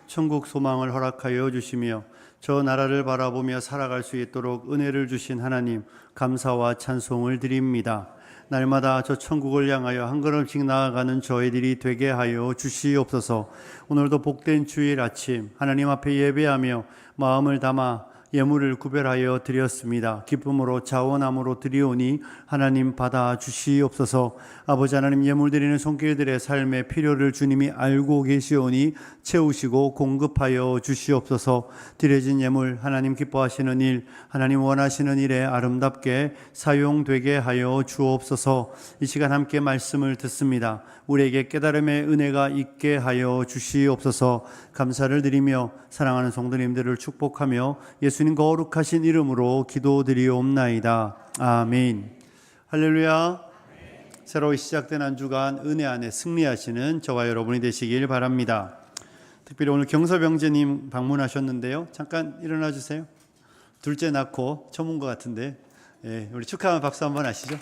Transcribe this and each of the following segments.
천국 소망을 허락하여 주시며 저 나라를 바라보며 살아갈 수 있도록 은혜를 주신 하나님 감사와 찬송을 드립니다. 날마다 저 천국을 향하여 한 걸음씩 나아가는 저희들이 되게 하여 주시옵소서. 오늘도 복된 주일 아침 하나님 앞에 예배하며 마음을 담아 예물을 구별하여 드렸습니다. 기쁨으로 자원함으로 드리오니 하나님 받아 주시옵소서. 아버지 하나님, 예물 드리는 손길들의 삶의 필요를 주님이 알고 계시오니 채우시고 공급하여 주시옵소서. 드려진 예물 하나님 기뻐하시는 일, 하나님 원하시는 일에 아름답게 사용되게 하여 주옵소서. 이 시간 함께 말씀을 듣습니다. 우리에게 깨달음의 은혜가 있게 하여 주시옵소서. 감사를 드리며 사랑하는 성도님들을 축복하며 예수님 거룩하신 이름으로 기도드리옵나이다. 아멘. 할렐루야. 새로 시작된 한 주간 은혜 안에 승리하시는 저와 여러분이 되시길 바랍니다. 특별히 오늘 경서병제님 방문하셨는데요. 잠깐 일어나 주세요. 둘째 낳고 처음 온 것 같은데, 우리 축하하는 박수 한번 하시죠.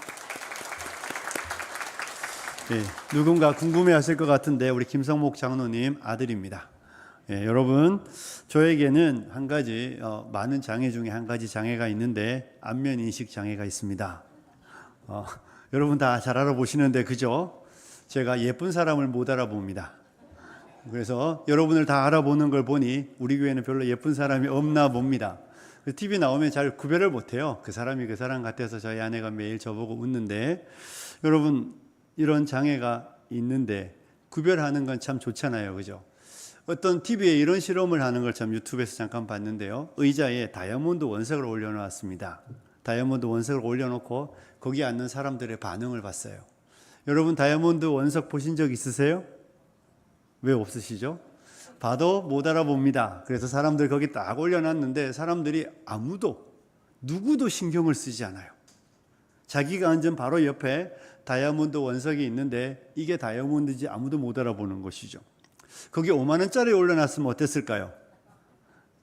누군가 궁금해하실 것 같은데 우리 김성목 장로님 아들입니다. 여러분, 저에게는 한 가지 많은 장애 중에 한 가지 장애가 있는데 안면 인식 장애가 있습니다. 여러분 다 잘 알아보시는데 그죠? 제가 예쁜 사람을 못 알아봅니다. 그래서 여러분을 다 알아보는 걸 보니 우리 교회는 별로 예쁜 사람이 없나 봅니다. TV 나오면 잘 구별을 못해요. 그 사람이 그 사람 같아서 저희 아내가 매일 저보고 웃는데, 여러분 이런 장애가 있는데 구별하는 건 참 좋잖아요. 그죠? 어떤 TV에 이런 실험을 하는 걸 참 유튜브에서 잠깐 봤는데요. 의자에 다이아몬드 원석을 올려놓았습니다. 다이아몬드 원석을 올려놓고 거기 앉는 사람들의 반응을 봤어요. 여러분 다이아몬드 원석 보신 적 있으세요? 왜 없으시죠? 봐도 못 알아봅니다. 그래서 사람들 거기 딱 올려놨는데 사람들이 누구도 신경을 쓰지 않아요. 자기가 앉은 바로 옆에 다이아몬드 원석이 있는데 이게 다이아몬드인지 아무도 못 알아보는 것이죠. 거기 5만 원짜리 올려놨으면 어땠을까요?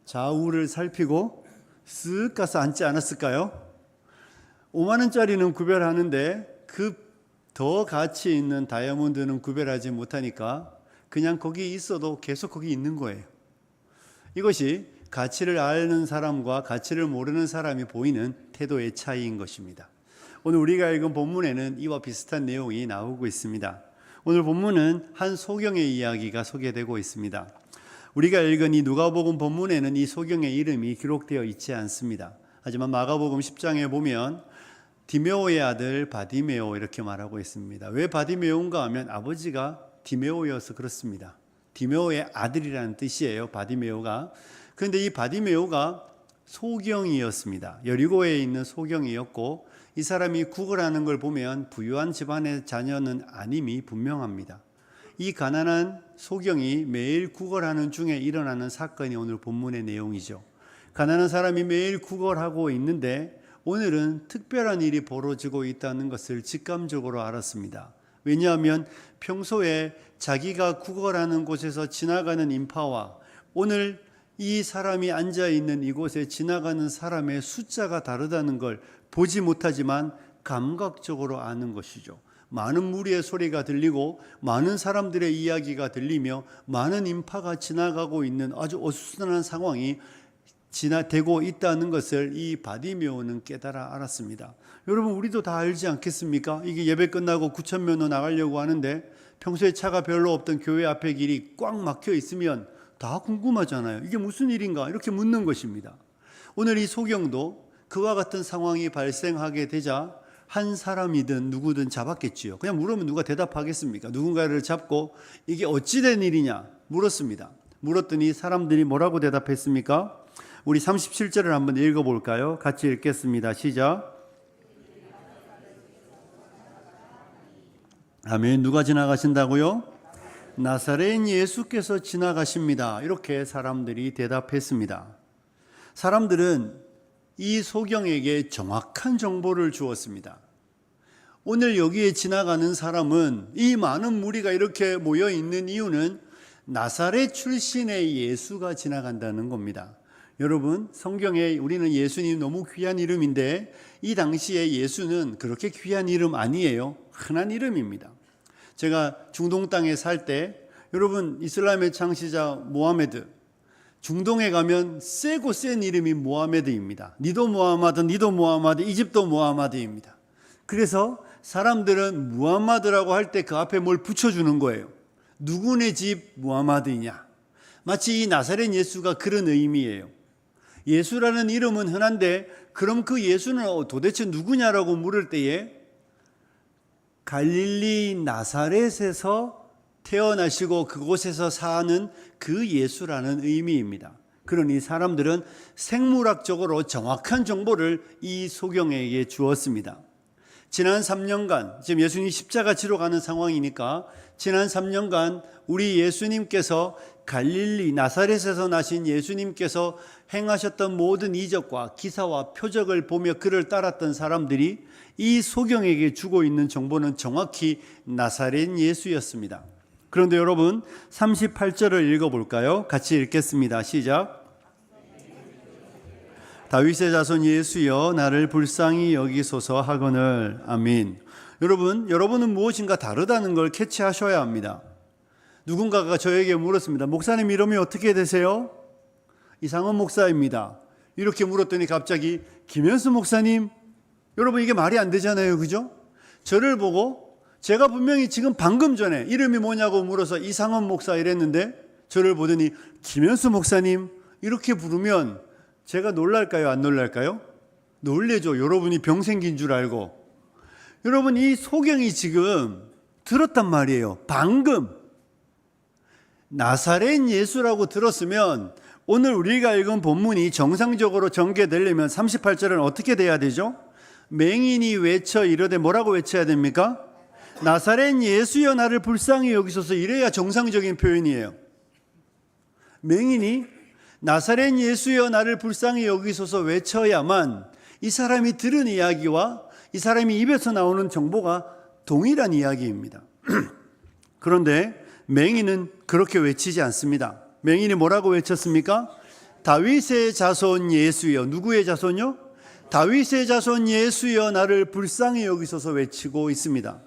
좌우를 살피고 쓱 가서 앉지 않았을까요? 5만 원짜리는 구별하는데 그 더 가치 있는 다이아몬드는 구별하지 못하니까 그냥 거기 있어도 계속 거기 있는 거예요. 이것이 가치를 아는 사람과 가치를 모르는 사람이 보이는 태도의 차이인 것입니다. 오늘 우리가 읽은 본문에는 이와 비슷한 내용이 나오고 있습니다. 오늘 본문은 한 소경의 이야기가 소개되고 있습니다. 우리가 읽은 이 누가복음 본문에는 이 소경의 이름이 기록되어 있지 않습니다. 하지만 마가복음 10장에 보면 디메오의 아들 바디메오 이렇게 말하고 있습니다. 왜 바디메오인가 하면 아버지가 디메오여서 그렇습니다. 디메오의 아들이라는 뜻이에요, 바디메오가. 그런데 이 바디메오가 소경이었습니다. 여리고에 있는 소경이었고 이 사람이 구걸하는 걸 보면 부유한 집안의 자녀는 아님이 분명합니다. 이 가난한 소경이 매일 구걸하는 중에 일어나는 사건이 오늘 본문의 내용이죠. 가난한 사람이 매일 구걸하고 있는데 오늘은 특별한 일이 벌어지고 있다는 것을 직감적으로 알았습니다. 왜냐하면 평소에 자기가 구걸하는 곳에서 지나가는 인파와 오늘 이 사람이 앉아있는 이곳에 지나가는 사람의 숫자가 다르다는 걸 보지 못하지만 감각적으로 아는 것이죠. 많은 무리의 소리가 들리고 많은 사람들의 이야기가 들리며 많은 인파가 지나가고 있는 아주 어수선한 상황이 되고 있다는 것을 이 바디메오는 깨달아 알았습니다. 여러분 우리도 다 알지 않겠습니까? 이게 예배 끝나고 구천면허 나가려고 하는데 평소에 차가 별로 없던 교회 앞에 길이 꽉 막혀 있으면 다 궁금하잖아요. 이게 무슨 일인가 이렇게 묻는 것입니다. 오늘 이 소경도 그와 같은 상황이 발생하게 되자 한 사람이든 누구든 잡았겠지요. 그냥 물으면 누가 대답하겠습니까? 누군가를 잡고 이게 어찌된 일이냐 물었습니다. 물었더니 사람들이 뭐라고 대답했습니까? 우리 37절을 한번 읽어볼까요? 같이 읽겠습니다. 시작. 아멘. 누가 지나가신다고요? 나사렛 예수께서 지나가십니다. 이렇게 사람들이 대답했습니다. 사람들은 이 소경에게 정확한 정보를 주었습니다. 오늘 여기에 지나가는 사람은, 이 많은 무리가 이렇게 모여 있는 이유는 나사렛 출신의 예수가 지나간다는 겁니다. 여러분, 성경에 우리는 예수님 너무 귀한 이름인데 이 당시에 예수는 그렇게 귀한 이름 아니에요. 흔한 이름입니다. 제가 중동 땅에 살 때 여러분, 이슬람의 창시자 모하메드, 중동에 가면 세고 센 이름이 모하메드입니다. 니도 모하마드, 니도 모하마드, 이집도 모하마드입니다. 그래서 사람들은 무함마드라고 할 때 그 앞에 뭘 붙여주는 거예요. 누구네 집 무함마드이냐. 마치 이 나사렛 예수가 그런 의미예요. 예수라는 이름은 흔한데 그럼 그 예수는 도대체 누구냐라고 물을 때에 갈릴리 나사렛에서 태어나시고 그곳에서 사는 그 예수라는 의미입니다. 그러니 사람들은 생물학적으로 정확한 정보를 이 소경에게 주었습니다. 지난 3년간, 지금 예수님 십자가 지러 가는 상황이니까 지난 3년간 우리 예수님께서 갈릴리 나사렛에서 나신 예수님께서 행하셨던 모든 이적과 기사와 표적을 보며 그를 따랐던 사람들이 이 소경에게 주고 있는 정보는 정확히 나사렛 예수였습니다. 그런데 여러분 38절을 읽어볼까요? 같이 읽겠습니다. 시작. 다윗의 자손 예수여 나를 불쌍히 여기소서 하거늘. 아멘. 여러분은 무엇인가 다르다는 걸 캐치하셔야 합니다. 누군가가 저에게 물었습니다. 목사님 이름이 어떻게 되세요? 이상원 목사입니다. 이렇게 물었더니 갑자기 김현수 목사님. 여러분 이게 말이 안 되잖아요. 그죠? 저를 보고 제가 분명히 지금 방금 전에 이름이 뭐냐고 물어서 이상원 목사 이랬는데 저를 보더니 김현수 목사님 이렇게 부르면 제가 놀랄까요? 안 놀랄까요? 놀래죠. 여러분이 병 생긴 줄 알고. 여러분 이 소경이 지금 들었단 말이에요. 방금 나사렛 예수라고 들었으면 오늘 우리가 읽은 본문이 정상적으로 전개되려면 38절은 어떻게 돼야 되죠? 맹인이 외쳐 이르되 뭐라고 외쳐야 됩니까? 나사렛 예수여 나를 불쌍히 여기소서. 이래야 정상적인 표현이에요. 맹인이 나사렛 예수여 나를 불쌍히 여기소서 외쳐야만 이 사람이 들은 이야기와 이 사람이 입에서 나오는 정보가 동일한 이야기입니다. 그런데 맹인은 그렇게 외치지 않습니다. 맹인이 뭐라고 외쳤습니까? 다윗의 자손 예수여. 누구의 자손요? 다윗의 자손 예수여 나를 불쌍히 여기소서 외치고 있습니다.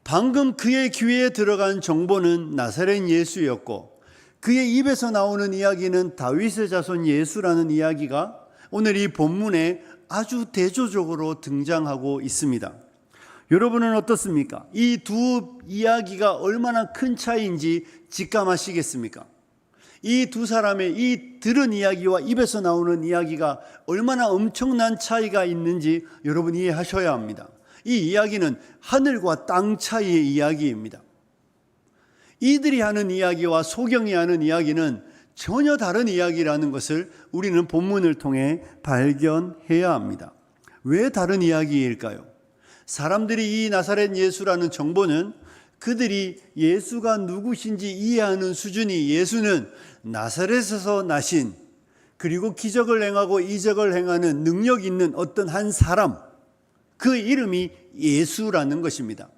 방금 그의 귀에 들어간 정보는 나사렛 예수였고 그의 입에서 나오는 이야기는 다윗의 자손 예수라는 이야기가 오늘 이 본문에 아주 대조적으로 등장하고 있습니다. 여러분은 어떻습니까? 이 두 이야기가 얼마나 큰 차이인지 직감하시겠습니까? 이 두 사람의 이 들은 이야기와 입에서 나오는 이야기가 얼마나 엄청난 차이가 있는지 여러분 이해하셔야 합니다. 이 이야기는 하늘과 땅 차이의 이야기입니다. 이들이 하는 이야기와 소경이 하는 이야기는 전혀 다른 이야기라는 것을 우리는 본문을 통해 발견해야 합니다. 왜 다른 이야기일까요? 사람들이 이 나사렛 예수라는 정보는 그들이 예수가 누구신지 이해하는 수준이 예수는 나사렛에서 나신 그리고 기적을 행하고 이적을 행하는 능력 있는 어떤 한 사람, 그 이름이 예수라는 것입니다.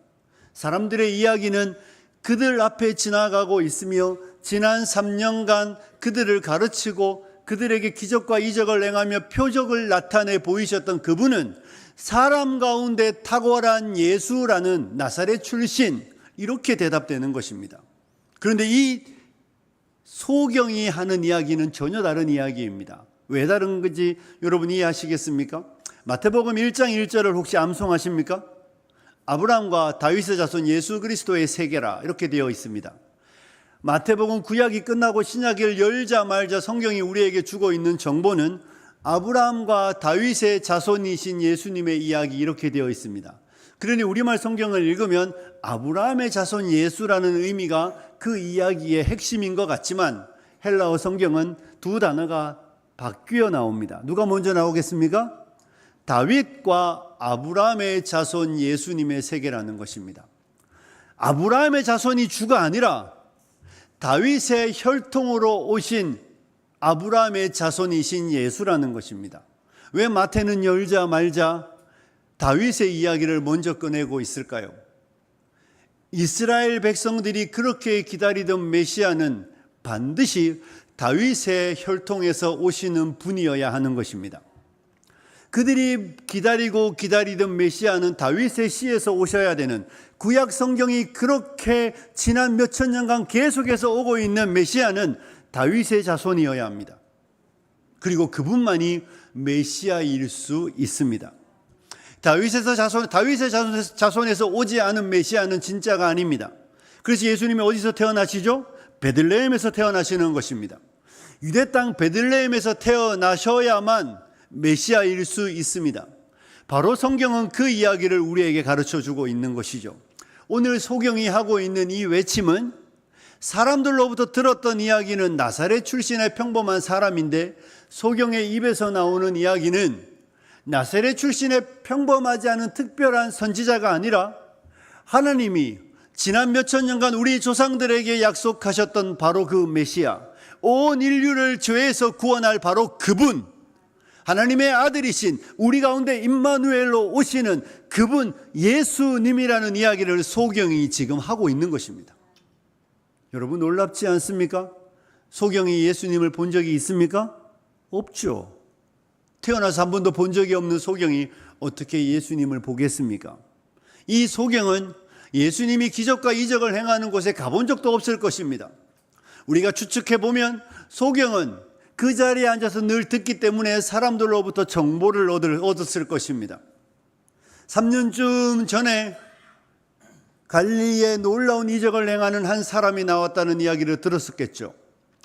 사람들의 이야기는 그들 앞에 지나가고 있으며 지난 3년간 그들을 가르치고 그들에게 기적과 이적을 행하며 표적을 나타내 보이셨던 그분은 사람 가운데 탁월한 예수라는 나사렛 출신, 이렇게 대답되는 것입니다. 그런데 이 소경이 하는 이야기는 전혀 다른 이야기입니다. 왜 다른 건지 여러분 이해하시겠습니까? 마태복음 1장 1절을 혹시 암송하십니까? 아브라함과 다윗의 자손 예수 그리스도의 세계라 이렇게 되어 있습니다. 마태복음 구약이 끝나고 신약을 열자 말자 성경이 우리에게 주고 있는 정보는 아브라함과 다윗의 자손이신 예수님의 이야기 이렇게 되어 있습니다. 그러니 우리말 성경을 읽으면 아브라함의 자손 예수라는 의미가 그 이야기의 핵심인 것 같지만 헬라어 성경은 두 단어가 바뀌어 나옵니다. 누가 먼저 나오겠습니까? 다윗과 아브라함의 자손 예수님의 세계라는 것입니다. 아브라함의 자손이 주가 아니라 다윗의 혈통으로 오신 아브라함의 자손이신 예수라는 것입니다. 왜 마태는 열자 말자 다윗의 이야기를 먼저 꺼내고 있을까요? 이스라엘 백성들이 그렇게 기다리던 메시아는 반드시 다윗의 혈통에서 오시는 분이어야 하는 것입니다. 그들이 기다리고 기다리던 메시아는 다윗의 씨에서 오셔야 되는, 구약 성경이 그렇게 지난 몇천 년간 계속해서 오고 있는 메시아는 다윗의 자손이어야 합니다. 그리고 그분만이 메시아일 수 있습니다. 다윗의 자손에서 오지 않은 메시아는 진짜가 아닙니다. 그래서 예수님이 어디서 태어나시죠? 베들레헴에서 태어나시는 것입니다. 유대 땅 베들레헴에서 태어나셔야만 메시아일 수 있습니다. 바로 성경은 그 이야기를 우리에게 가르쳐주고 있는 것이죠. 오늘 소경이 하고 있는 이 외침은 사람들로부터 들었던 이야기는 나사렛 출신의 평범한 사람인데, 소경의 입에서 나오는 이야기는 나사렛 출신의 평범하지 않은 특별한 선지자가 아니라 하나님이 지난 몇천 년간 우리 조상들에게 약속하셨던 바로 그 메시아, 온 인류를 죄에서 구원할 바로 그분, 하나님의 아들이신 우리 가운데 임마누엘로 오시는 그분 예수님이라는 이야기를 소경이 지금 하고 있는 것입니다. 여러분, 놀랍지 않습니까? 소경이 예수님을 본 적이 있습니까? 없죠. 태어나서 한 번도 본 적이 없는 소경이 어떻게 예수님을 보겠습니까? 이 소경은 예수님이 기적과 이적을 행하는 곳에 가본 적도 없을 것입니다. 우리가 추측해 보면 소경은 그 자리에 앉아서 늘 듣기 때문에 사람들로부터 정보를 얻었을 것입니다. 3년쯤 전에 갈릴리에 놀라운 이적을 행하는 한 사람이 나왔다는 이야기를 들었었겠죠.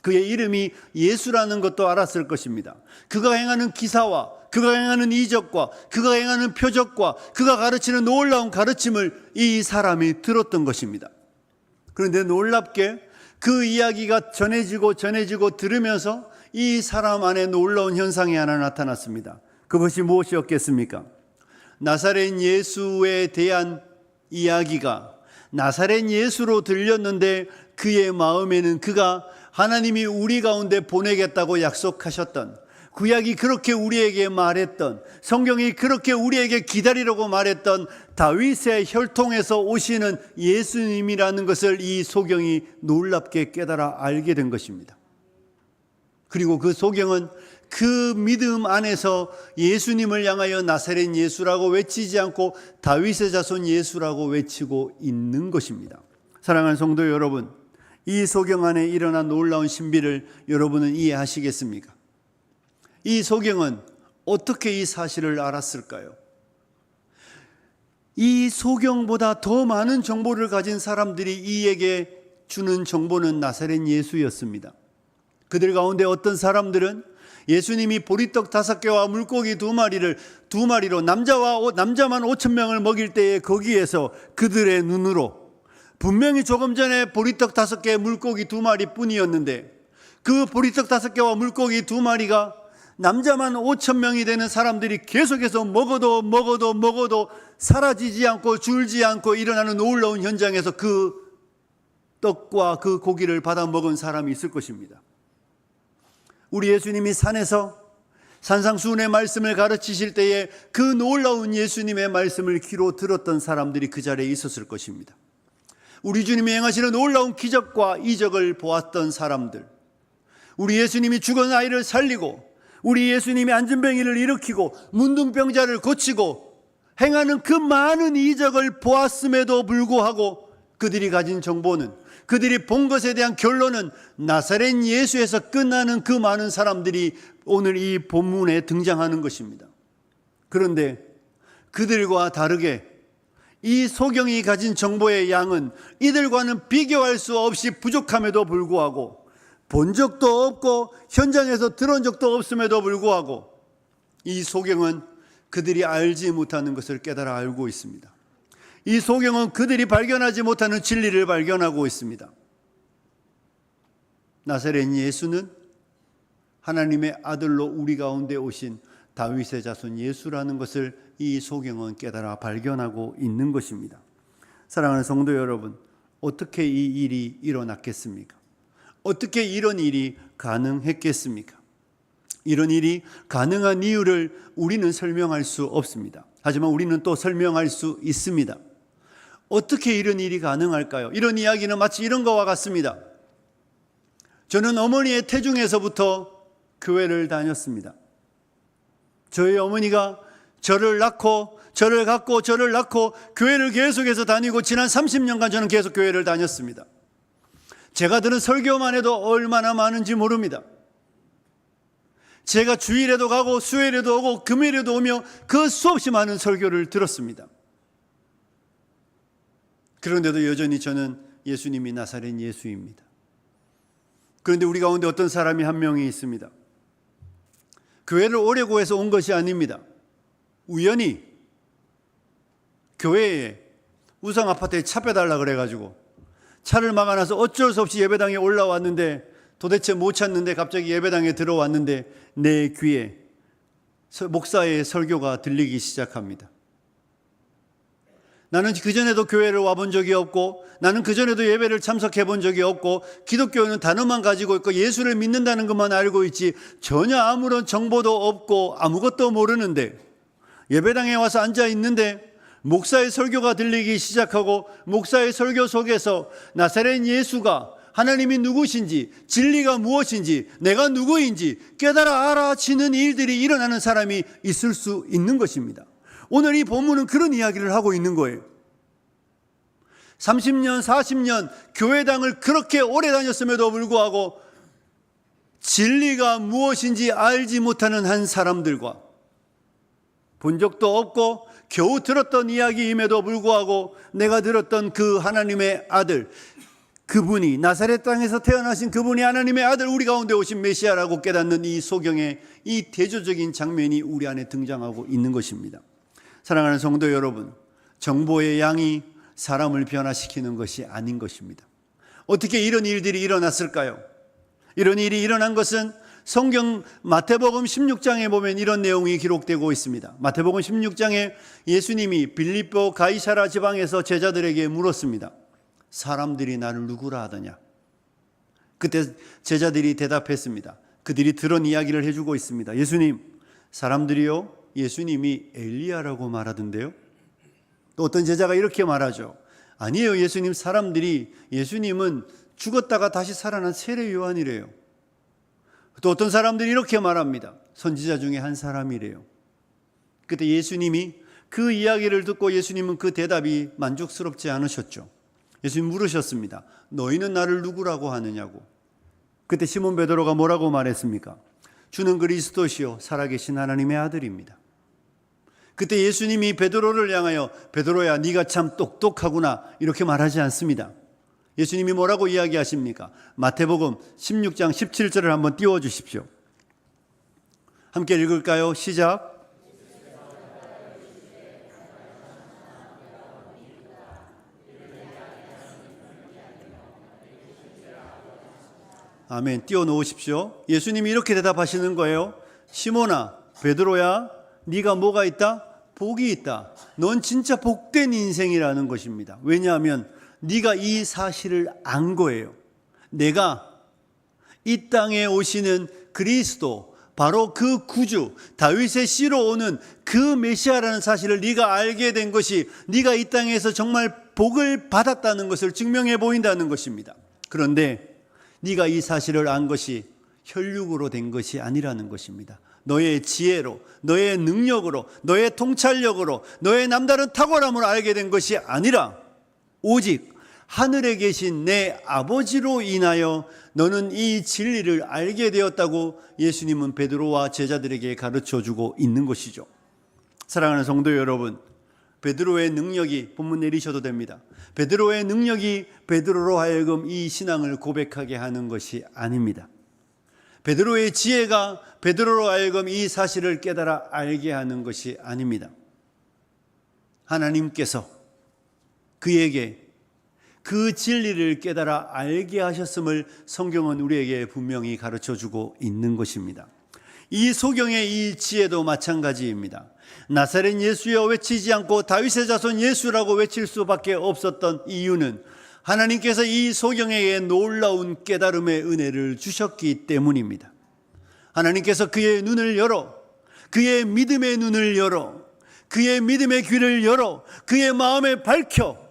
그의 이름이 예수라는 것도 알았을 것입니다. 그가 행하는 기사와 그가 행하는 이적과 그가 행하는 표적과 그가 가르치는 놀라운 가르침을 이 사람이 들었던 것입니다. 그런데 놀랍게 그 이야기가 전해지고 들으면서 이 사람 안에 놀라운 현상이 하나 나타났습니다. 그것이 무엇이었겠습니까? 나사렛 예수에 대한 이야기가 나사렛 예수로 들렸는데, 그의 마음에는 그가 하나님이 우리 가운데 보내겠다고 약속하셨던, 구약이 그렇게 우리에게 말했던, 성경이 그렇게 우리에게 기다리라고 말했던 다윗의 혈통에서 오시는 예수님이라는 것을 이 소경이 놀랍게 깨달아 알게 된 것입니다. 그리고 그 소경은 그 믿음 안에서 예수님을 향하여 나사렛 예수라고 외치지 않고 다윗의 자손 예수라고 외치고 있는 것입니다. 사랑하는 성도 여러분, 이 소경 안에 일어난 놀라운 신비를 여러분은 이해하시겠습니까? 이 소경은 어떻게 이 사실을 알았을까요? 이 소경보다 더 많은 정보를 가진 사람들이 이에게 주는 정보는 나사렛 예수였습니다. 그들 가운데 어떤 사람들은 예수님이 보리떡 5개와 물고기 2마리로 남자만 5,000명을 먹일 때에 거기에서 그들의 눈으로 분명히 조금 전에 보리떡 5개, 물고기 2마리 뿐이었는데, 그 보리떡 5개와 물고기 2마리가 남자만 5,000명이 되는 사람들이 계속해서 먹어도 사라지지 않고 줄지 않고 일어나는 놀라운 현장에서 그 떡과 그 고기를 받아 먹은 사람이 있을 것입니다. 우리 예수님이 산에서 산상수훈의 말씀을 가르치실 때에 그 놀라운 예수님의 말씀을 귀로 들었던 사람들이 그 자리에 있었을 것입니다. 우리 주님이 행하시는 놀라운 기적과 이적을 보았던 사람들, 우리 예수님이 죽은 아이를 살리고, 우리 예수님이 안진뱅이를 일으키고 문둥병자를 고치고 행하는 그 많은 이적을 보았음에도 불구하고 그들이 가진 정보는, 그들이 본 것에 대한 결론은 나사렛 예수에서 끝나는 그 많은 사람들이 오늘 이 본문에 등장하는 것입니다. 그런데 그들과 다르게 이 소경이 가진 정보의 양은 이들과는 비교할 수 없이 부족함에도 불구하고, 본 적도 없고 현장에서 들은 적도 없음에도 불구하고 이 소경은 그들이 알지 못하는 것을 깨달아 알고 있습니다. 이 소경은 그들이 발견하지 못하는 진리를 발견하고 있습니다. 나사렛 예수는 하나님의 아들로 우리 가운데 오신 다윗의 자손 예수라는 것을 이 소경은 깨달아 발견하고 있는 것입니다. 사랑하는 성도 여러분, 어떻게 이 일이 일어났겠습니까? 어떻게 이런 일이 가능했겠습니까? 이런 일이 가능한 이유를 우리는 설명할 수 없습니다. 하지만 우리는 또 설명할 수 있습니다. 어떻게 이런 일이 가능할까요? 이런 이야기는 마치 이런 것과 같습니다. 저는 어머니의 태중에서부터 교회를 다녔습니다. 저희 어머니가 저를 낳고 저를 갖고 저를 낳고 교회를 계속해서 다니고 지난 30년간 저는 계속 교회를 다녔습니다. 제가 들은 설교만 해도 얼마나 많은지 모릅니다. 제가 주일에도 가고 수요일에도 오고 금요일에도 오며 그 수없이 많은 설교를 들었습니다. 그런데도 여전히 저는 예수님이 나사렛 예수입니다. 그런데 우리 가운데 어떤 사람이 한 명이 있습니다. 교회를 오래 구해서 온 것이 아닙니다. 우연히 교회에 우상 아파트에 차 빼달라 그래가지고 차를 막아놔서 어쩔 수 없이 예배당에 올라왔는데 도대체 못 찾는데 갑자기 예배당에 들어왔는데 내 귀에 목사의 설교가 들리기 시작합니다. 나는 그전에도 교회를 와본 적이 없고 나는 그전에도 예배를 참석해 본 적이 없고 기독교는 단어만 가지고 있고 예수를 믿는다는 것만 알고 있지 전혀 아무런 정보도 없고 아무것도 모르는데 예배당에 와서 앉아 있는데 목사의 설교가 들리기 시작하고 목사의 설교 속에서 나사렛 예수가 하나님이 누구신지 진리가 무엇인지 내가 누구인지 깨달아 알아지는 일들이 일어나는 사람이 있을 수 있는 것입니다. 오늘 이 본문은 그런 이야기를 하고 있는 거예요. 30년 40년 교회당을 그렇게 오래 다녔음에도 불구하고 진리가 무엇인지 알지 못하는 한 사람들과 본 적도 없고 겨우 들었던 이야기임에도 불구하고 내가 들었던 그 하나님의 아들, 그분이 나사렛 땅에서 태어나신 그분이 하나님의 아들, 우리 가운데 오신 메시아라고 깨닫는 이 소경의 이 대조적인 장면이 우리 안에 등장하고 있는 것입니다. 사랑하는 성도 여러분, 정보의 양이 사람을 변화시키는 것이 아닌 것입니다. 어떻게 이런 일들이 일어났을까요? 이런 일이 일어난 것은 성경 마태복음 16장에 보면 이런 내용이 기록되고 있습니다. 마태복음 16장에 예수님이 빌립보 가이사라 지방에서 제자들에게 물었습니다. 사람들이 나를 누구라 하더냐? 그때 제자들이 대답했습니다. 그들이 들은 이야기를 해주고 있습니다. 예수님, 사람들이요 예수님이 엘리야라고 말하던데요. 또 어떤 제자가 이렇게 말하죠. 아니에요, 예수님. 사람들이 예수님은 죽었다가 다시 살아난 세례 요한이래요. 또 어떤 사람들이 이렇게 말합니다. 선지자 중에 한 사람이래요. 그때 예수님이 그 이야기를 듣고 예수님은 그 대답이 만족스럽지 않으셨죠. 예수님 물으셨습니다. 너희는 나를 누구라고 하느냐고. 그때 시몬 베드로가 뭐라고 말했습니까? 주는 그리스도시요 살아계신 하나님의 아들입니다. 그때 예수님이 베드로를 향하여 베드로야 네가 참 똑똑하구나 이렇게 말하지 않습니다. 예수님이 뭐라고 이야기하십니까? 마태복음 16장 17절을 한번 띄워주십시오. 함께 읽을까요? 시작. 아멘. 띄워놓으십시오. 예수님이 이렇게 대답하시는 거예요. 시몬아, 베드로야, 네가 뭐가 있다? 복이 있다. 넌 진짜 복된 인생이라는 것입니다. 왜냐하면 네가 이 사실을 안 거예요. 내가 이 땅에 오시는 그리스도, 바로 그 구주, 다윗의 씨로 오는 그 메시아라는 사실을 네가 알게 된 것이 네가 이 땅에서 정말 복을 받았다는 것을 증명해 보인다는 것입니다. 그런데 네가 이 사실을 안 것이 혈육으로 된 것이 아니라는 것입니다. 너의 지혜로, 너의 능력으로, 너의 통찰력으로, 너의 남다른 탁월함으로 알게 된 것이 아니라 오직 하늘에 계신 내 아버지로 인하여 너는 이 진리를 알게 되었다고 예수님은 베드로와 제자들에게 가르쳐주고 있는 것이죠. 사랑하는 성도 여러분, 베드로의 능력이, 본문 내리셔도 됩니다. 베드로의 능력이 베드로로 하여금 이 신앙을 고백하게 하는 것이 아닙니다. 베드로의 지혜가 베드로로 하여금 이 사실을 깨달아 알게 하는 것이 아닙니다. 하나님께서 그에게 그 진리를 깨달아 알게 하셨음을 성경은 우리에게 분명히 가르쳐주고 있는 것입니다. 이 소경의 이 지혜도 마찬가지입니다. 나사렛 예수여 외치지 않고 다윗의 자손 예수라고 외칠 수밖에 없었던 이유는 하나님께서 이 소경에게 놀라운 깨달음의 은혜를 주셨기 때문입니다. 하나님께서 그의 눈을 열어, 그의 믿음의 눈을 열어, 그의 믿음의 귀를 열어, 그의 마음에 밝혀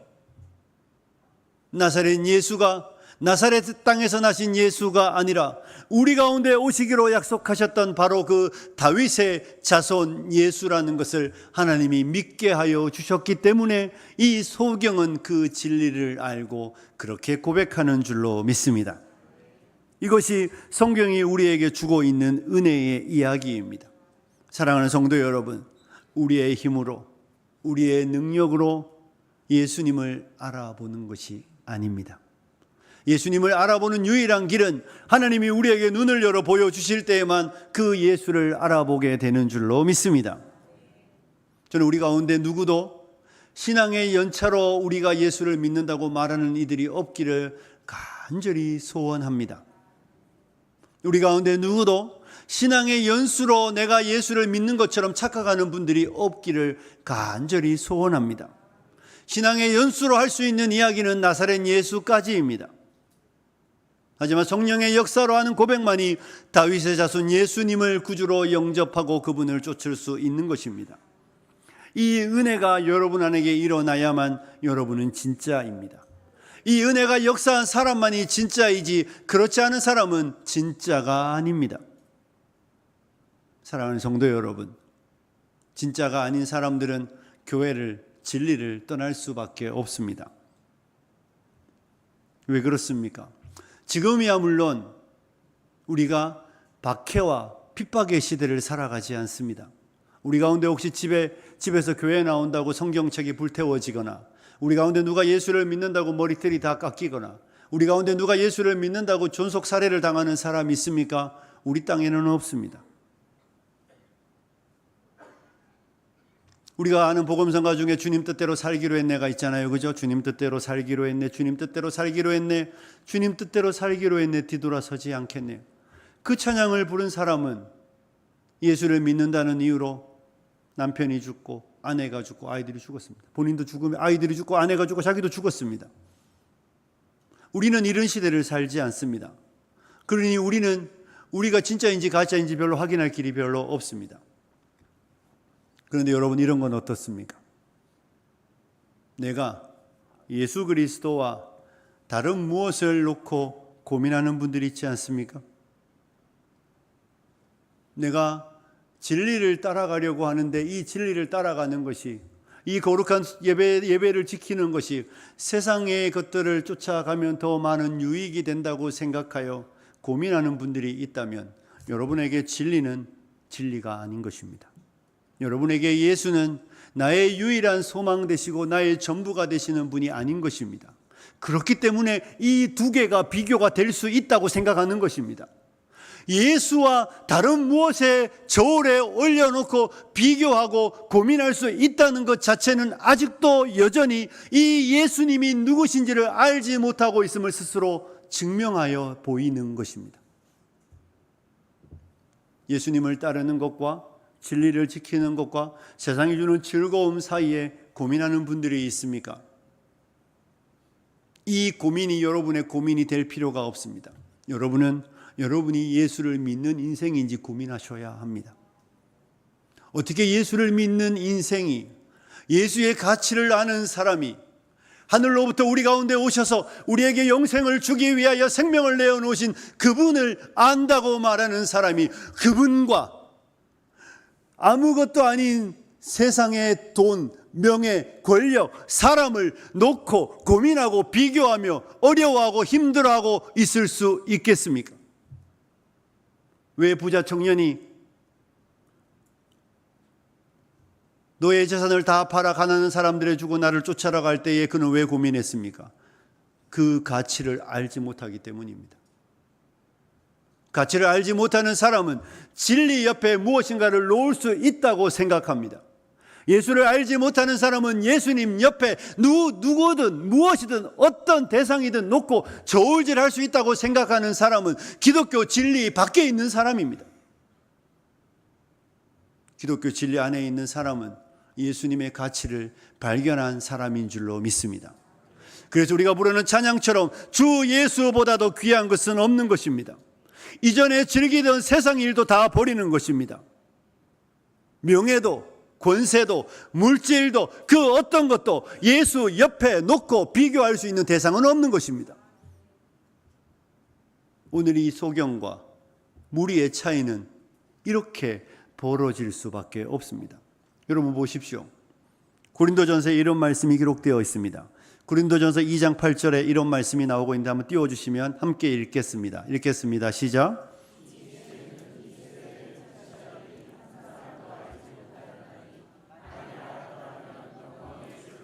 나사렛 예수가 나사렛 땅에서 나신 예수가 아니라 우리 가운데 오시기로 약속하셨던 바로 그 다윗의 자손 예수라는 것을 하나님이 믿게 하여 주셨기 때문에 이 소경은 그 진리를 알고 그렇게 고백하는 줄로 믿습니다. 이것이 성경이 우리에게 주고 있는 은혜의 이야기입니다. 사랑하는 성도 여러분, 우리의 힘으로, 우리의 능력으로 예수님을 알아보는 것이 아닙니다. 예수님을 알아보는 유일한 길은 하나님이 우리에게 눈을 열어 보여주실 때에만 그 예수를 알아보게 되는 줄로 믿습니다. 저는 우리 가운데 누구도 신앙의 연차로 우리가 예수를 믿는다고 말하는 이들이 없기를 간절히 소원합니다. 우리 가운데 누구도 신앙의 연수로 내가 예수를 믿는 것처럼 착각하는 분들이 없기를 간절히 소원합니다. 신앙의 연수로 할 수 있는 이야기는 나사렛 예수까지입니다. 하지만 성령의 역사로 하는 고백만이 다윗의 자손 예수님을 구주로 영접하고 그분을 쫓을 수 있는 것입니다. 이 은혜가 여러분 안에게 일어나야만 여러분은 진짜입니다. 이 은혜가 역사한 사람만이 진짜이지 그렇지 않은 사람은 진짜가 아닙니다. 사랑하는 성도 여러분, 진짜가 아닌 사람들은 교회를, 진리를 떠날 수밖에 없습니다. 왜 그렇습니까? 지금이야 물론 우리가 박해와 핍박의 시대를 살아가지 않습니다. 우리 가운데 혹시 집에서 교회 나온다고 성경책이 불태워지거나, 우리 가운데 누가 예수를 믿는다고 머리털이 다 깎이거나, 우리 가운데 누가 예수를 믿는다고 존속 살해를 당하는 사람이 있습니까? 우리 땅에는 없습니다. 우리가 아는 복음성가 중에 주님 뜻대로 살기로 했네가 있잖아요. 그죠? 주님 뜻대로 살기로 했네, 주님 뜻대로 살기로 했네, 주님 뜻대로 살기로 했네, 뒤돌아서지 않겠네. 그 찬양을 부른 사람은 예수를 믿는다는 이유로 남편이 죽고 아내가 죽고 아이들이 죽었습니다. 본인도 죽으면 아이들이 죽고 아내가 죽고 자기도 죽었습니다. 우리는 이런 시대를 살지 않습니다. 그러니 우리가 진짜인지 가짜인지 별로 확인할 길이 별로 없습니다. 그런데 여러분, 이런 건 어떻습니까? 내가 예수 그리스도와 다른 무엇을 놓고 고민하는 분들이 있지 않습니까? 내가 진리를 따라가려고 하는데 이 진리를 따라가는 것이, 이 거룩한 예배를 지키는 것이 세상의 것들을 쫓아가면 더 많은 유익이 된다고 생각하여 고민하는 분들이 있다면 여러분에게 진리는 진리가 아닌 것입니다. 여러분에게 예수는 나의 유일한 소망 되시고 나의 전부가 되시는 분이 아닌 것입니다. 그렇기 때문에 이 두 개가 비교가 될 수 있다고 생각하는 것입니다. 예수와 다른 무엇에 저울에 올려놓고 비교하고 고민할 수 있다는 것 자체는 아직도 여전히 이 예수님이 누구신지를 알지 못하고 있음을 스스로 증명하여 보이는 것입니다. 예수님을 따르는 것과 진리를 지키는 것과 세상이 주는 즐거움 사이에 고민하는 분들이 있습니까? 이 고민이 여러분의 고민이 될 필요가 없습니다. 여러분이 예수를 믿는 인생인지 고민하셔야 합니다. 어떻게 예수를 믿는 인생이, 예수의 가치를 아는 사람이, 하늘로부터 우리 가운데 오셔서 우리에게 영생을 주기 위하여 생명을 내어놓으신 그분을 안다고 말하는 사람이, 그분과 아무것도 아닌 세상의 돈, 명예, 권력, 사람을 놓고 고민하고 비교하며 어려워하고 힘들어하고 있을 수 있겠습니까? 왜 부자 청년이 너의 재산을 다 팔아 가난한 사람들에 주고 나를 쫓아라 갈 때에 그는 왜 고민했습니까? 그 가치를 알지 못하기 때문입니다. 가치를 알지 못하는 사람은 진리 옆에 무엇인가를 놓을 수 있다고 생각합니다. 예수를 알지 못하는 사람은 예수님 옆에 누구든 무엇이든 어떤 대상이든 놓고 저울질할 수 있다고 생각하는 사람은 기독교 진리 밖에 있는 사람입니다. 기독교 진리 안에 있는 사람은 예수님의 가치를 발견한 사람인 줄로 믿습니다. 그래서 우리가 부르는 찬양처럼 주 예수보다도 귀한 것은 없는 것입니다. 이전에 즐기던 세상 일도 다 버리는 것입니다. 명예도 권세도 물질도 그 어떤 것도 예수 옆에 놓고 비교할 수 있는 대상은 없는 것입니다. 오늘 이 소경과 무리의 차이는 이렇게 벌어질 수밖에 없습니다. 여러분 보십시오. 고린도전서에 이런 말씀이 기록되어 있습니다. 고린도전서 2장 8절에 이런 말씀이 나오고 있는데 한번 띄워주시면 함께 읽겠습니다. 시작.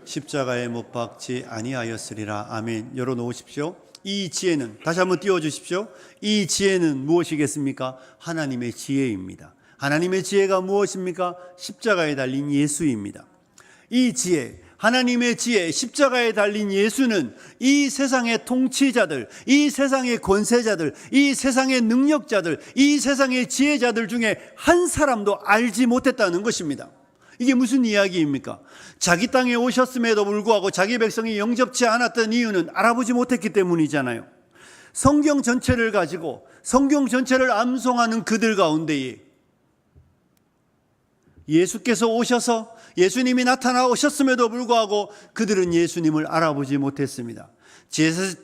십자가에 못 박지 아니하였으리라. 아멘. 열어놓으십시오. 이 지혜는, 다시 한번 띄워주십시오. 이 지혜는 무엇이겠습니까? 하나님의 지혜입니다. 하나님의 지혜가 무엇입니까? 십자가에 달린 예수입니다. 이 지혜, 하나님의 지혜, 십자가에 달린 예수는 이 세상의 통치자들, 이 세상의 권세자들, 이 세상의 능력자들, 이 세상의 지혜자들 중에 한 사람도 알지 못했다는 것입니다. 이게 무슨 이야기입니까? 자기 땅에 오셨음에도 불구하고 자기 백성이 영접치 않았던 이유는 알아보지 못했기 때문이잖아요. 성경 전체를 가지고 성경 전체를 암송하는 그들 가운데에 예수께서 오셔서 예수님이 나타나 오셨음에도 불구하고 그들은 예수님을 알아보지 못했습니다.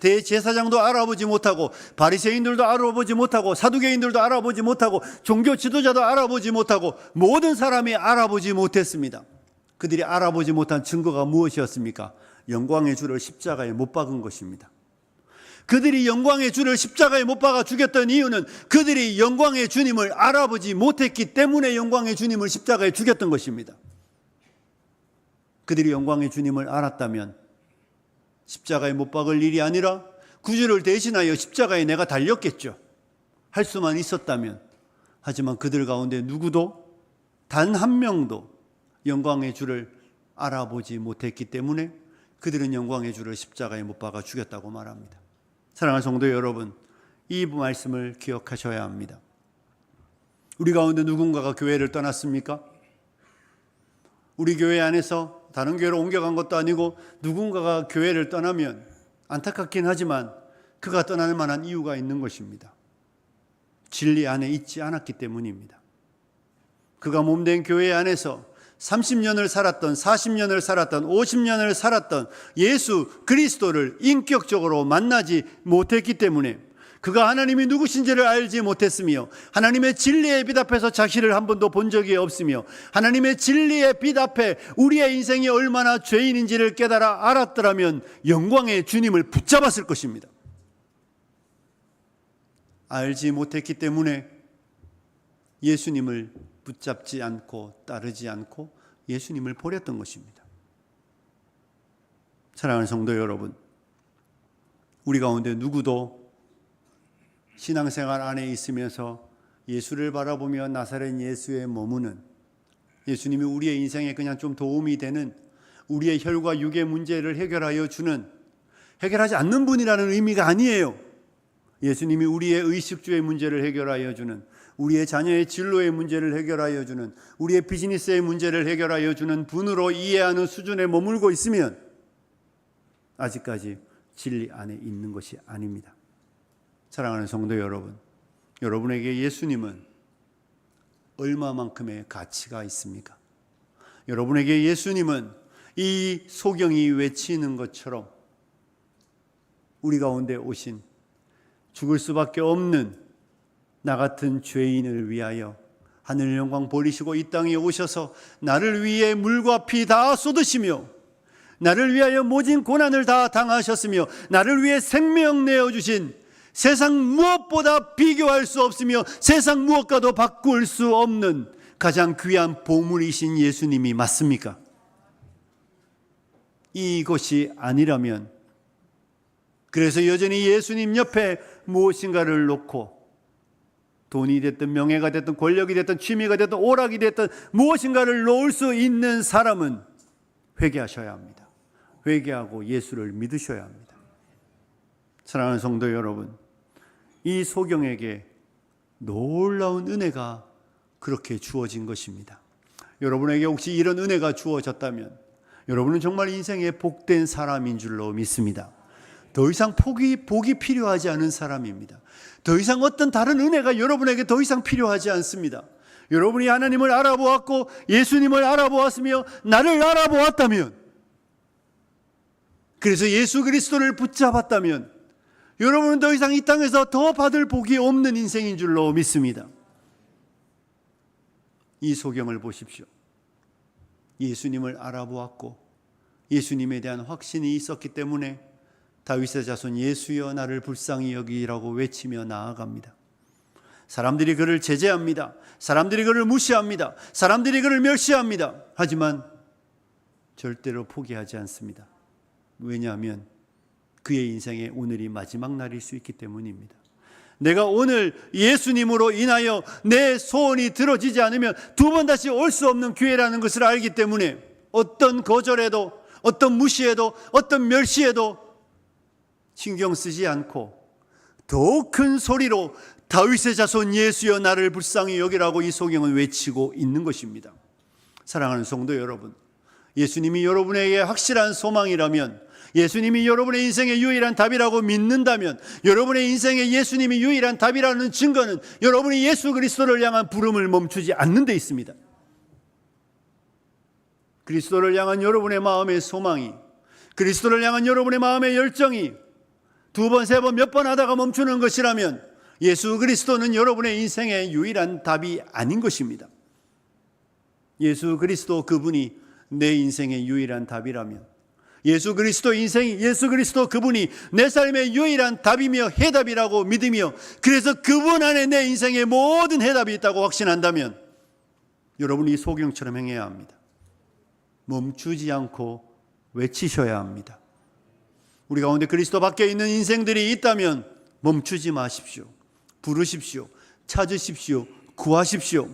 대제사장도 알아보지 못하고 바리새인들도 알아보지 못하고 사두개인들도 알아보지 못하고 종교 지도자도 알아보지 못하고 모든 사람이 알아보지 못했습니다. 그들이 알아보지 못한 증거가 무엇이었습니까? 영광의 주를 십자가에 못 박은 것입니다. 그들이 영광의 주를 십자가에 못 박아 죽였던 이유는 그들이 영광의 주님을 알아보지 못했기 때문에 영광의 주님을 십자가에 죽였던 것입니다. 그들이 영광의 주님을 알았다면 십자가에 못 박을 일이 아니라 구주를 대신하여 십자가에 내가 달렸겠죠. 할 수만 있었다면. 하지만 그들 가운데 누구도 단 한 명도 영광의 주를 알아보지 못했기 때문에 그들은 영광의 주를 십자가에 못 박아 죽였다고 말합니다. 사랑하는 성도 여러분, 이 말씀을 기억하셔야 합니다. 우리 가운데 누군가가 교회를 떠났습니까? 우리 교회 안에서 다른 교회로 옮겨간 것도 아니고 누군가가 교회를 떠나면 안타깝긴 하지만 그가 떠날 만한 이유가 있는 것입니다. 진리 안에 있지 않았기 때문입니다. 그가 몸된 교회 안에서 30년을 살았던 40년을 살았던 50년을 살았던 예수 그리스도를 인격적으로 만나지 못했기 때문에 그가 하나님이 누구신지를 알지 못했으며 하나님의 진리의 빛 앞에서 자신을 한 번도 본 적이 없으며 하나님의 진리의 빛 앞에 우리의 인생이 얼마나 죄인인지를 깨달아 알았더라면 영광의 주님을 붙잡았을 것입니다. 알지 못했기 때문에 예수님을 붙잡지 않고 따르지 않고 예수님을 버렸던 것입니다. 사랑하는 성도 여러분, 우리 가운데 누구도 신앙생활 안에 있으면서 예수를 바라보며 나사렛 예수에 머무는, 예수님이 우리의 인생에 그냥 좀 도움이 되는, 우리의 혈과 육의 문제를 해결하여 주는, 해결하지 않는 분이라는 의미가 아니에요. 예수님이 우리의 의식주의 문제를 해결하여 주는, 우리의 자녀의 진로의 문제를 해결하여 주는, 우리의 비즈니스의 문제를 해결하여 주는 분으로 이해하는 수준에 머물고 있으면 아직까지 진리 안에 있는 것이 아닙니다. 사랑하는 성도 여러분, 여러분에게 예수님은 얼마만큼의 가치가 있습니까? 여러분에게 예수님은 이 소경이 외치는 것처럼 우리 가운데 오신 죽을 수밖에 없는 나 같은 죄인을 위하여 하늘 영광 버리시고 이 땅에 오셔서 나를 위해 물과 피 다 쏟으시며 나를 위하여 모진 고난을 다 당하셨으며 나를 위해 생명 내어주신, 세상 무엇보다 비교할 수 없으며 세상 무엇과도 바꿀 수 없는 가장 귀한 보물이신 예수님이 맞습니까? 이것이 아니라면, 그래서 여전히 예수님 옆에 무엇인가를 놓고 돈이 됐든 명예가 됐든 권력이 됐든 취미가 됐든 오락이 됐든 무엇인가를 놓을 수 있는 사람은 회개하셔야 합니다. 회개하고 예수를 믿으셔야 합니다. 사랑하는 성도 여러분, 이 소경에게 놀라운 은혜가 그렇게 주어진 것입니다. 여러분에게 혹시 이런 은혜가 주어졌다면 여러분은 정말 인생의 복된 사람인 줄로 믿습니다. 더 이상 복이 필요하지 않은 사람입니다. 더 이상 어떤 다른 은혜가 여러분에게 더 이상 필요하지 않습니다. 여러분이 하나님을 알아보았고 예수님을 알아보았으며 나를 알아보았다면, 그래서 예수 그리스도를 붙잡았다면 여러분은 더 이상 이 땅에서 더 받을 복이 없는 인생인 줄로 믿습니다. 이 소경을 보십시오. 예수님을 알아보았고 예수님에 대한 확신이 있었기 때문에 다윗의 자손 예수여 나를 불쌍히 여기라고 외치며 나아갑니다. 사람들이 그를 제재합니다. 사람들이 그를 무시합니다. 사람들이 그를 멸시합니다. 하지만 절대로 포기하지 않습니다. 왜냐하면 그의 인생의 오늘이 마지막 날일 수 있기 때문입니다. 내가 오늘 예수님으로 인하여 내 소원이 들어지지 않으면 두 번 다시 올 수 없는 기회라는 것을 알기 때문에 어떤 거절에도, 어떤 무시에도, 어떤 멸시에도 신경 쓰지 않고 더 큰 소리로 다윗의 자손 예수여 나를 불쌍히 여기라고 이 소경은 외치고 있는 것입니다. 사랑하는 성도 여러분, 예수님이 여러분에게 확실한 소망이라면, 예수님이 여러분의 인생의 유일한 답이라고 믿는다면, 여러분의 인생의 예수님이 유일한 답이라는 증거는 여러분이 예수 그리스도를 향한 부름을 멈추지 않는 데 있습니다. 그리스도를 향한 여러분의 마음의 소망이, 그리스도를 향한 여러분의 마음의 열정이 두 번, 세 번, 몇 번 하다가 멈추는 것이라면 예수 그리스도는 여러분의 인생의 유일한 답이 아닌 것입니다. 예수 그리스도 그분이 내 인생의 유일한 답이라면, 예수 그리스도 인생이, 예수 그리스도 그분이 내 삶의 유일한 답이며 해답이라고 믿으며 그래서 그분 안에 내 인생의 모든 해답이 있다고 확신한다면 여러분이 이 소경처럼 행해야 합니다. 멈추지 않고 외치셔야 합니다. 우리 가운데 그리스도 밖에 있는 인생들이 있다면 멈추지 마십시오. 부르십시오. 찾으십시오. 구하십시오.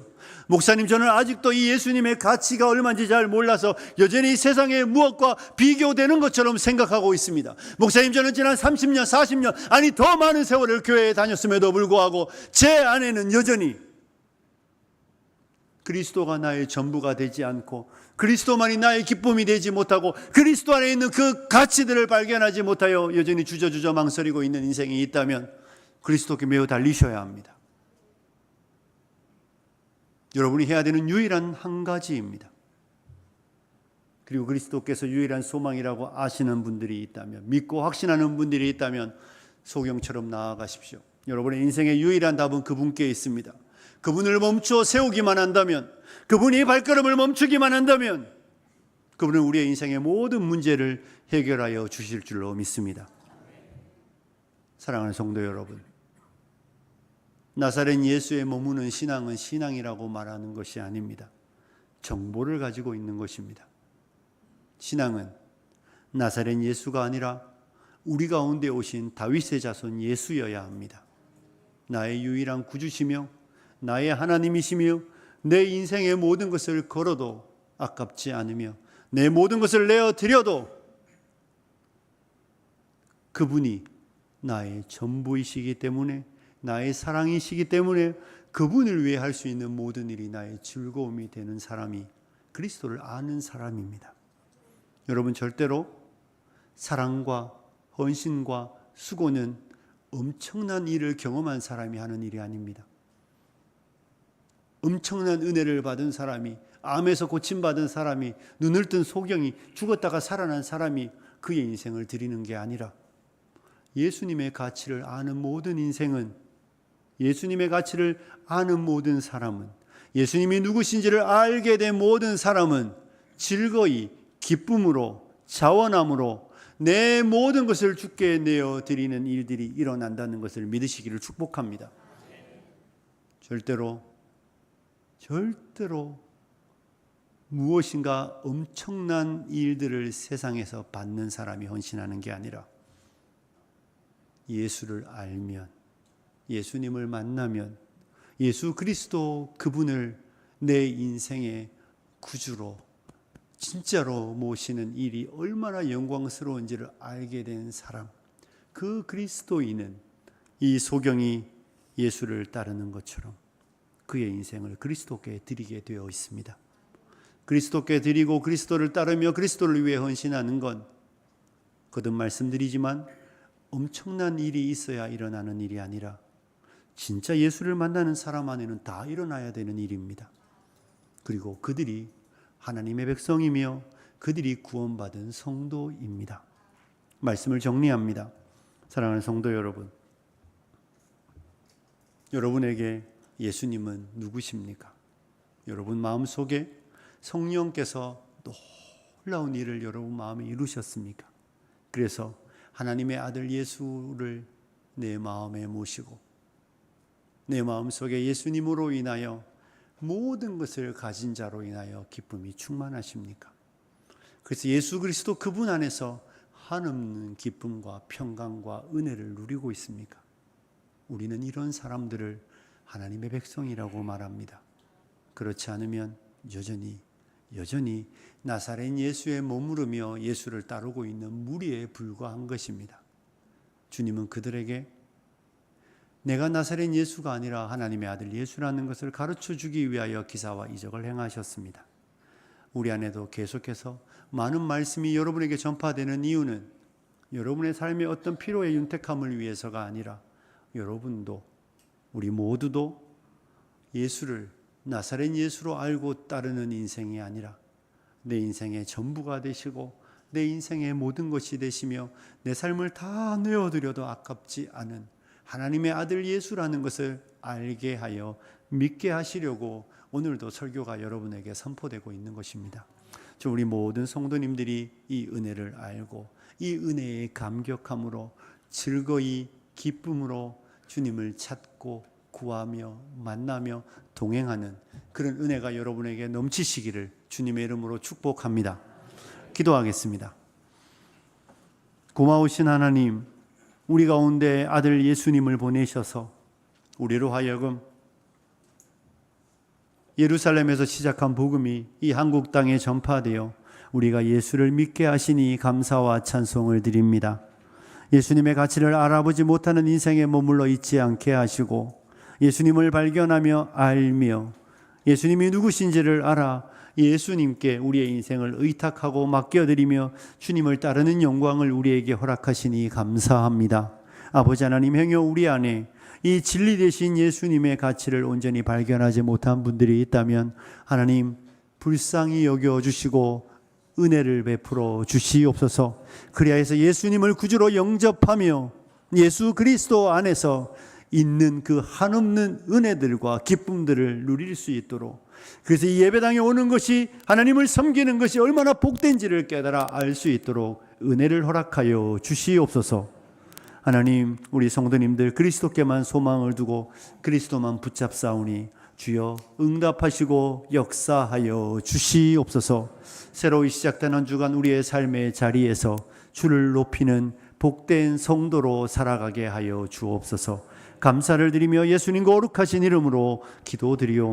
목사님, 저는 아직도 이 예수님의 가치가 얼마인지 잘 몰라서 여전히 세상의 무엇과 비교되는 것처럼 생각하고 있습니다. 목사님, 저는 지난 30년, 40년, 아니 더 많은 세월을 교회에 다녔음에도 불구하고 제 안에는 여전히 그리스도가 나의 전부가 되지 않고 그리스도만이 나의 기쁨이 되지 못하고 그리스도 안에 있는 그 가치들을 발견하지 못하여 여전히 주저주저 망설이고 있는 인생이 있다면 그리스도께 매우 달리셔야 합니다. 여러분이 해야 되는 유일한 한 가지입니다. 그리고 그리스도께서 유일한 소망이라고 아시는 분들이 있다면, 믿고 확신하는 분들이 있다면 소경처럼 나아가십시오. 여러분의 인생의 유일한 답은 그분께 있습니다. 그분을 멈추어 세우기만 한다면, 그분이 발걸음을 멈추기만 한다면 그분은 우리의 인생의 모든 문제를 해결하여 주실 줄로 믿습니다. 사랑하는 성도 여러분, 나사렛 예수에 머무는 신앙은 신앙이라고 말하는 것이 아닙니다. 정보를 가지고 있는 것입니다. 신앙은 나사렛 예수가 아니라 우리 가운데 오신 다윗의 자손 예수여야 합니다. 나의 유일한 구주시며 나의 하나님이시며 내 인생의 모든 것을 걸어도 아깝지 않으며 내 모든 것을 내어드려도 그분이 나의 전부이시기 때문에, 나의 사랑이시기 때문에 그분을 위해 할 수 있는 모든 일이 나의 즐거움이 되는 사람이 그리스도를 아는 사람입니다. 여러분, 절대로 사랑과 헌신과 수고는 엄청난 일을 경험한 사람이 하는 일이 아닙니다. 엄청난 은혜를 받은 사람이, 암에서 고침받은 사람이, 눈을 뜬 소경이, 죽었다가 살아난 사람이 그의 인생을 드리는 게 아니라 예수님의 가치를 아는 모든 인생은, 예수님의 가치를 아는 모든 사람은, 예수님이 누구신지를 알게 된 모든 사람은 즐거이 기쁨으로 자원함으로 내 모든 것을 주께 내어드리는 일들이 일어난다는 것을 믿으시기를 축복합니다. 절대로 무엇인가 엄청난 일들을 세상에서 받는 사람이 헌신하는 게 아니라 예수를 알면, 예수님을 만나면 예수 그리스도 그분을 내 인생의 구주로 진짜로 모시는 일이 얼마나 영광스러운지를 알게 된 사람, 그 그리스도인은 이 소경이 예수를 따르는 것처럼 그의 인생을 그리스도께 드리게 되어 있습니다. 그리스도께 드리고 그리스도를 따르며 그리스도를 위해 헌신하는 건 거듭 말씀드리지만 엄청난 일이 있어야 일어나는 일이 아니라 진짜 예수를 만나는 사람 안에는 다 일어나야 되는 일입니다. 그리고 그들이 하나님의 백성이며 그들이 구원받은 성도입니다. 말씀을 정리합니다. 사랑하는 성도 여러분, 여러분에게 예수님은 누구십니까? 여러분 마음속에 성령께서 놀라운 일을 여러분 마음에 이루셨습니까? 그래서 하나님의 아들 예수를 내 마음에 모시고 내 마음속에 예수님으로 인하여 모든 것을 가진 자로 인하여 기쁨이 충만하십니까? 그래서 예수 그리스도 그분 안에서 한없는 기쁨과 평강과 은혜를 누리고 있습니까? 우리는 이런 사람들을 하나님의 백성이라고 말합니다. 그렇지 않으면 여전히 나사렛 예수에 머무르며 예수를 따르고 있는 무리에 불과한 것입니다. 주님은 그들에게 내가 나사렛 예수가 아니라 하나님의 아들 예수라는 것을 가르쳐 주기 위하여 기사와 이적을 행하셨습니다. 우리 안에도 계속해서 많은 말씀이 여러분에게 전파되는 이유는 여러분의 삶의 어떤 피로의 윤택함을 위해서가 아니라 여러분도 우리 모두도 예수를 나사렛 예수로 알고 따르는 인생이 아니라 내 인생의 전부가 되시고 내 인생의 모든 것이 되시며 내 삶을 다 내어드려도 아깝지 않은 하나님의 아들 예수라는 것을 알게 하여 믿게 하시려고 오늘도 설교가 여러분에게 선포되고 있는 것입니다. 우리 모든 성도님들이 이 은혜를 알고 이 은혜에 감격함으로 즐거이 기쁨으로 주님을 찾고 구하며 만나며 동행하는 그런 은혜가 여러분에게 넘치시기를 주님의 이름으로 축복합니다. 기도하겠습니다. 고마우신 하나님, 우리 가운데 아들 예수님을 보내셔서 우리로 하여금 예루살렘에서 시작한 복음이 이 한국 땅에 전파되어 우리가 예수를 믿게 하시니 감사와 찬송을 드립니다. 예수님의 가치를 알아보지 못하는 인생에 머물러 있지 않게 하시고 예수님을 발견하며 알며 예수님이 누구신지를 알아 예수님께 우리의 인생을 의탁하고 맡겨드리며 주님을 따르는 영광을 우리에게 허락하시니 감사합니다. 아버지 하나님, 행여 우리 안에 이 진리 되신 예수님의 가치를 온전히 발견하지 못한 분들이 있다면 하나님 불쌍히 여겨주시고 은혜를 베풀어 주시옵소서. 그리하여서 예수님을 구주로 영접하며 예수 그리스도 안에서 있는 그 한없는 은혜들과 기쁨들을 누릴 수 있도록, 그래서 이 예배당에 오는 것이 하나님을 섬기는 것이 얼마나 복된지를 깨달아 알 수 있도록 은혜를 허락하여 주시옵소서. 하나님, 우리 성도님들 그리스도께만 소망을 두고 그리스도만 붙잡사오니 주여 응답하시고 역사하여 주시옵소서. 새로이 시작된 한 주간 우리의 삶의 자리에서 주를 높이는 복된 성도로 살아가게 하여 주옵소서. 감사를 드리며 예수님 거룩하신 이름으로 기도드리옵나이다.